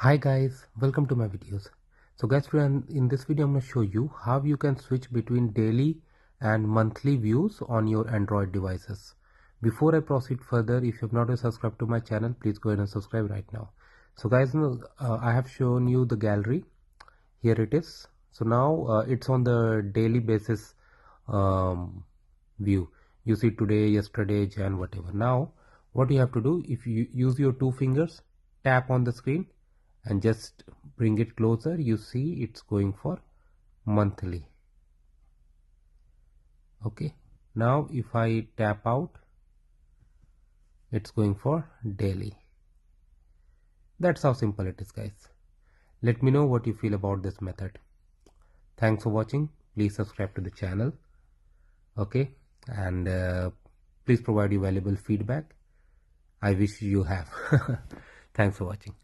Hi guys, welcome to my videos. So guys, in this video I'm going to show you how you can switch between daily and monthly views on your Android devices. Before I proceed further, if you have not yet subscribed to my channel, please go ahead and subscribe right now. So guys, I have shown you the gallery. Here it is. So now it's on the daily basis view. You see today, yesterday, and whatever. Now what you have to do, if you use your two fingers, tap on the screen and just bring it closer, you see it's going for monthly. Okay, now if I tap out, it's going for daily. That's how simple it is, guys. Let me know what you feel about this method. Thanks for watching. Please subscribe to the channel. Okay, and please provide your valuable feedback. I wish you have. Thanks for watching.